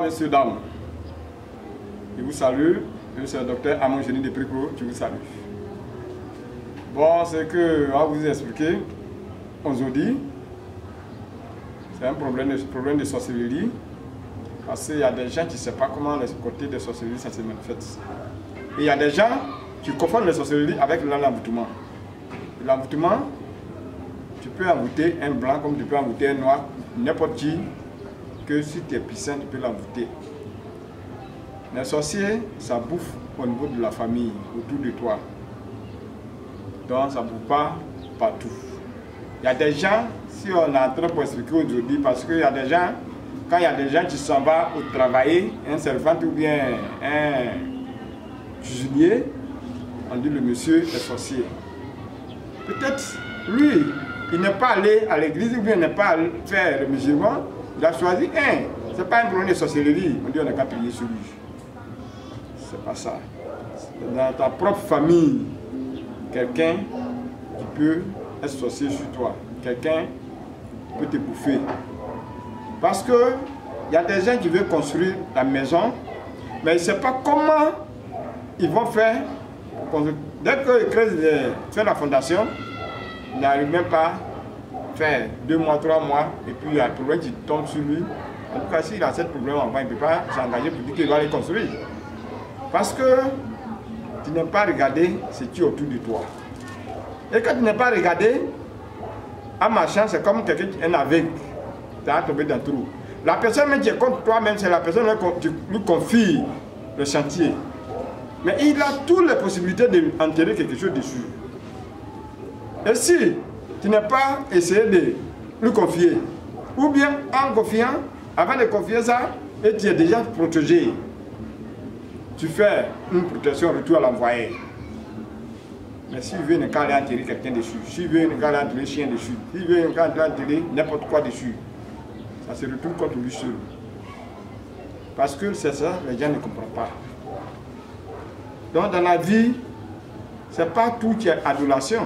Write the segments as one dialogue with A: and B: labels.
A: messieurs, dames. Je vous salue. Je suis le docteur Amon Génie de Prico. Je vous salue. Bon, c'est que, on va vous expliquer aujourd'hui. C'est un problème de sorcellerie. Parce qu'il y a des gens qui ne savent pas comment les côtés de sorcellerie ça se manifeste. Et il y a des gens qui confondent la sorcellerie avec l'envoûtement. L'envoûtement, tu peux envoûter un blanc comme tu peux envoûter un noir, n'importe qui, que si tu es puissant, tu peux l'envoûter. Les sorciers, ça bouffe au niveau de la famille, autour de toi. Donc ça ne bouffe pas partout. Il y a des gens, si on est en train de expliquer aujourd'hui, parce qu'il y a des gens, quand il y a des gens qui s'en vont au travail, un servant ou bien un cuisinier, on dit le monsieur est sorcier. Peut-être lui, il n'est pas allé à l'église ou bien il n'est pas allé faire le musulman, il a choisi un. Ce n'est pas un problème de sorcellerie, on dit on n'a qu'à prier sur lui. C'est pas ça. Dans ta propre famille, quelqu'un qui peut être sorcier sur toi, quelqu'un peut te bouffer. Parce que il y a des gens qui veulent construire la maison, mais ils ne savent pas comment ils vont faire. Dès qu'ils font la fondation, ils n'arrivent même pas à faire 2 mois, 3 mois, et puis il y a un problème qui tombe sur lui. En tout cas, s'il a ce problème avant, il ne peut pas s'engager pour dire qu'il va les construire. Parce que tu n'as pas regardé ce qui est autour de toi. Et quand tu n'as pas regardé, en marchant, c'est comme quelqu'un qui est aveugle. Tu as tombé dans le trou. La personne même qui est contre toi-même, c'est la personne qui lui confie le chantier. Mais il a toutes les possibilités d'enterrer quelque chose dessus. Et si tu n'as pas essayé de lui confier, ou bien en confiant, avant de confier ça, et tu es déjà protégé, tu fais une protection retour à l'envoyé. Mais s'il veut ne pas aller enterrer quelqu'un dessus, s'il veut ne pas aller enterrer un chien dessus, s'il veut ne pas aller enterrer n'importe quoi dessus, ça se retourne contre lui seul. Parce que c'est ça, les gens ne comprennent pas. Donc dans la vie, ce n'est pas tout qui est adulation.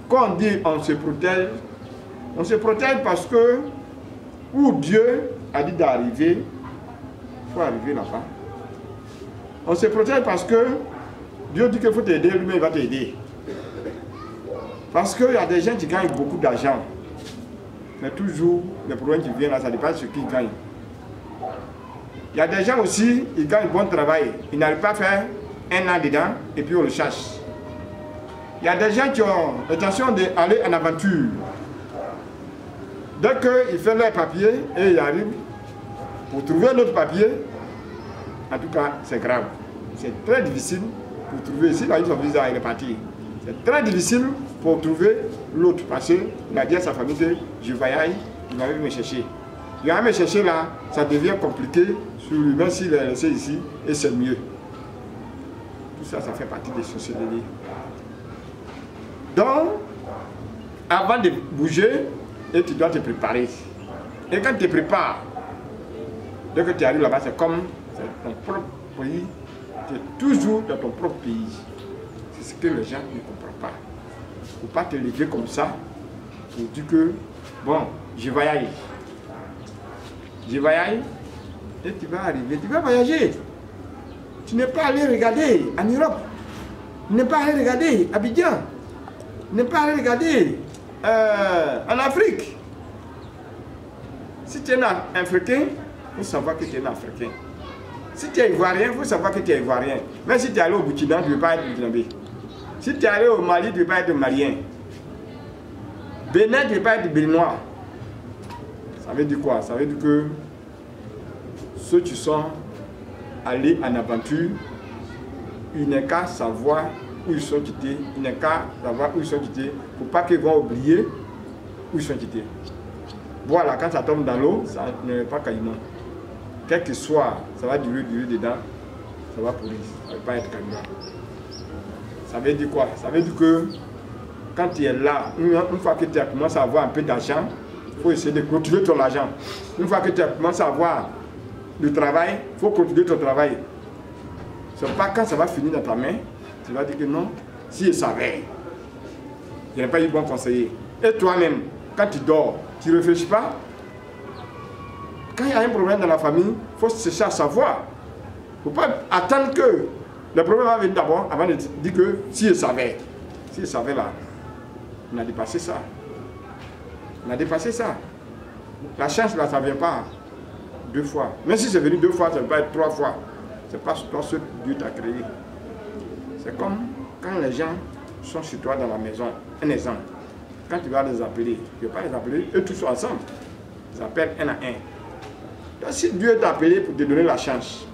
A: Quand on dit on se protège parce que où Dieu a dit d'arriver, il faut arriver là-bas. On se protège parce que Dieu dit qu'il faut t'aider, lui-même il va t'aider. Parce qu'il y a des gens qui gagnent beaucoup d'argent. Mais toujours, les problèmes qui viennent là, ça dépend de ce qu'ils gagnent. Il y a des gens aussi, ils gagnent bon travail. Ils n'arrivent pas à faire 1 an dedans et puis on le cherche. Il y a des gens qui ont l'intention d'aller en aventure. Dès qu'ils font leur papier et ils arrivent, pour trouver l'autre papier, en tout cas, c'est grave. C'est très difficile pour trouver. Ici, là, ils ont visa, il est parti. C'est très difficile pour trouver l'autre parce qu'il a dit à sa famille que je voyage, il va me chercher. Il va me chercher là, ça devient compliqué sur lui, même s'il est laissé ici, et c'est mieux. Tout ça, ça fait partie des sorcelleries. Donc, avant de bouger, et tu dois te préparer. Et quand tu te prépares, dès que tu arrives là-bas, c'est comme ton propre pays, tu es toujours dans ton propre pays. C'est ce que les gens ne comprennent pas. Il ne faut pas te lever comme ça pour dire que, bon, je voyage. Je voyage et tu vas arriver, tu vas voyager. Tu n'es pas allé regarder en Europe. Tu n'es pas allé regarder à Abidjan. Tu n'es pas allé regarder en Afrique. Si tu es un Africain, il faut savoir que tu es un Africain. Si tu es Ivoirien, il faut savoir que tu es Ivoirien. Même si tu es allé au Burkina, tu ne veux pas être Burkinabé. Si tu es allé au Mali, tu ne veux pas être Malien. Bénin, tu ne veux pas être Béninois. Ça veut dire quoi? Ça veut dire que ceux qui sont allés en aventure, ils n'ont qu'à savoir où ils sont quittés. Ils n'ont qu'à savoir où ils sont quittés pour pas qu'ils vont oublier où ils sont quittés. Voilà, quand ça tombe dans l'eau, ça n'est pas caïman. Quel que soit, ça va durer dedans, ça va pourrir, ça ne va pas être caïman. Ça veut dire quoi? Ça veut dire que quand tu es là, une fois que tu as commencé à avoir un peu d'argent, il faut essayer de continuer ton argent. Une fois que tu as commencé à avoir du travail, il faut continuer ton travail. Ce n'est pas quand ça va finir dans ta main, tu vas dire que non, si je savais, je n'ai pas eu bon conseiller. Et toi-même, quand tu dors, tu ne réfléchis pas. quand il y a un problème dans la famille, il faut chercher à savoir. Il ne faut pas attendre que le problème va venir d'abord avant de dire que si je savais. Si je savais là, on a dépassé ça. On a dépassé ça. La chance là, ça ne vient pas 2 fois. Même si c'est venu 2 fois, ça ne peut pas être 3 fois. Ce n'est pas toi ce que Dieu t'a créé. C'est comme quand les gens sont chez toi dans la maison. Un exemple. Quand tu vas les appeler, tu ne vas pas les appeler, eux tous sont ensemble. Ils appellent un à un. Donc, si Dieu t'a appelé pour te donner la chance,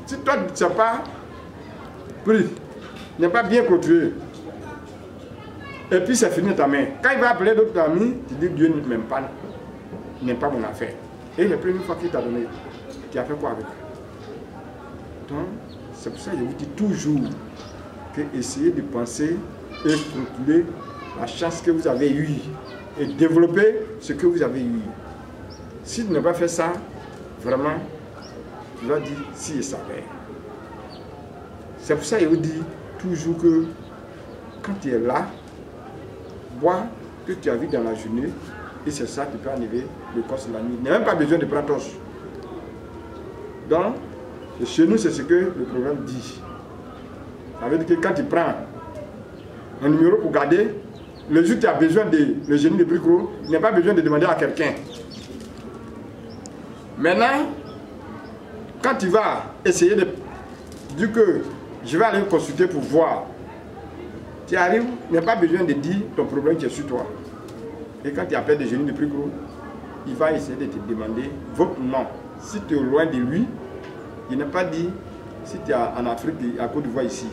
A: si toi tu ne sais pas pris, tu n'es pas bien clôturé, et puis c'est fini ta main. Quand il va appeler d'autres amis, tu dis Dieu n'aime pas mon affaire. Et la première fois qu'il t'a donné, tu as fait quoi avec? Donc, c'est pour ça que je vous dis toujours que essayez de penser et calculer la chance que vous avez eue et développer ce que vous avez eu. Si tu n'as pas fait ça, vraiment, tu vas dire si je savais. C'est pour ça que je vous dis toujours que quand tu es là, bois que tu as vu dans la journée, et c'est ça qui peut enlever le corps la nuit. Il n'y a même pas besoin de prendre torche. Donc, chez nous, c'est ce que le programme dit. Ça veut dire que quand tu prends un numéro pour garder, le jour où tu as besoin de le génie de Bricro, il n'y a pas besoin de demander à quelqu'un. Maintenant, quand tu vas essayer de dire que je vais aller consulter pour voir, tu arrives, il n'y a pas besoin de dire ton problème qui est sur toi. Et quand tu appelles des génies de Bricro, il va essayer de te demander votre nom. Si tu es loin de lui, il n'a pas dit si tu es en Afrique, à Côte d'Ivoire ici.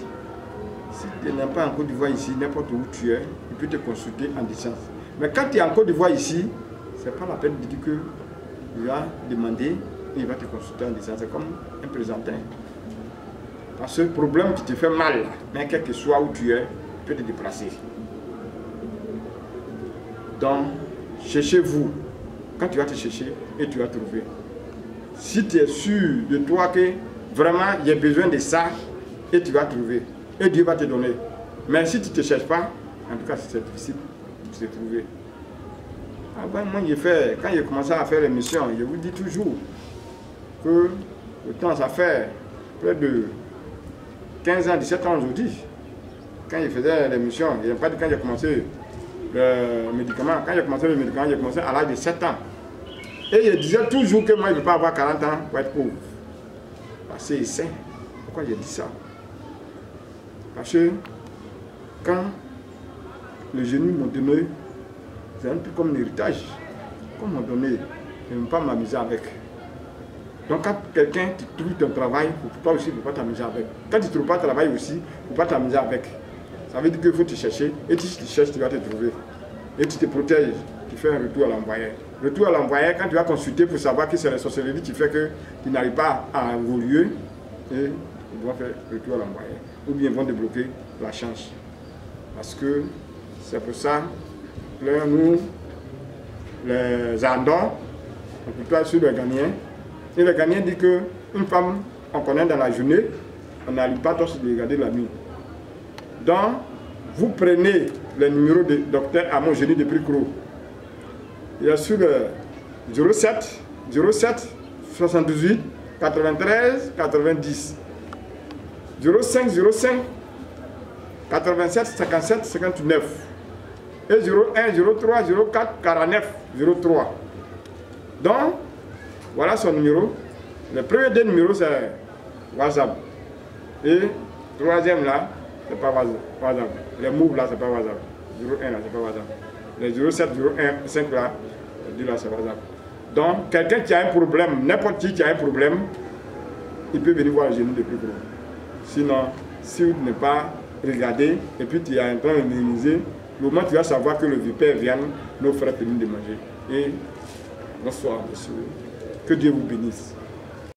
A: Si tu n'es pas en Côte d'Ivoire ici, n'importe où tu es, il peut te consulter en distance. Mais quand tu es en Côte d'Ivoire ici, ce n'est pas la peine de dire que il va demander et il va te consulter en distance. C'est comme un présentin. Parce que le problème qui te fait mal, mais quel que soit où tu es, il peut te déplacer. Donc, cherchez-vous. Quand tu vas te chercher, et tu vas trouver. Si tu es sûr de toi que vraiment il y a besoin de ça, et tu vas trouver. Et Dieu va te donner. Mais si tu ne te cherches pas, en tout cas c'est difficile de se trouver. Ah ben, moi quand j'ai commencé à faire l'émission, je vous dis toujours que le temps ça fait près de 15 ans, 17 ans aujourd'hui. Quand je faisais l'émission, je n'ai pas dit quand j'ai commencé le médicament. Quand j'ai commencé le médicament, j'ai commencé à l'âge de 7 ans. Et je disais toujours que moi je ne veux pas avoir 40 ans pour être pauvre. Parce que c'est sain. Pourquoi j'ai dit ça? Parce que quand les génies m'ont donné, c'est un peu comme un héritage. Comme m'ont donné, je ne veux pas m'amuser avec. Donc quand quelqu'un trouve ton travail, toi aussi, il ne faut pas t'amuser avec. Quand tu ne trouves pas de travail aussi, il ne faut pas t'amuser avec. Ça veut dire qu'il faut te chercher, et si tu te cherches, tu vas te trouver. Et tu te protèges, tu fais un retour à l'envoyeur. Retour à l'envoyeur, quand tu vas consulter pour savoir que c'est la sorcellerie qui fait que tu n'arrives pas à évoluer, et ils vont faire retour à l'envoyeur. Ou bien ils vont débloquer la chance. Parce que c'est pour ça que nous, les Andons, on peut pas sur les Ghanéens. Et le Ghanéen dit qu'une femme, on connaît dans la journée, on n'arrive pas tous de regarder la nuit. Donc, vous prenez le numéro de docteur Amon Génie de Bricro. Il y a sur le 07 78 93 90 05 87 57 59 et 01 03 04 49 03. Donc, voilà son numéro. Le premier des numéros, c'est WhatsApp. Et le troisième là, c'est pas WhatsApp. Les moves là, c'est pas WhatsApp. 01 là, c'est pas WhatsApp. Les 07, 01, 5 là, là c'est WhatsApp. Donc, quelqu'un qui a un problème, n'importe qui a un problème, il peut venir voir le génie de Bricro. Sinon, si vous n'êtes pas regardé et puis tu es en train de minimiser, le moment où tu vas savoir que le vipère vient, nos frères finissent de manger. Et bonsoir, monsieur. Que Dieu vous bénisse.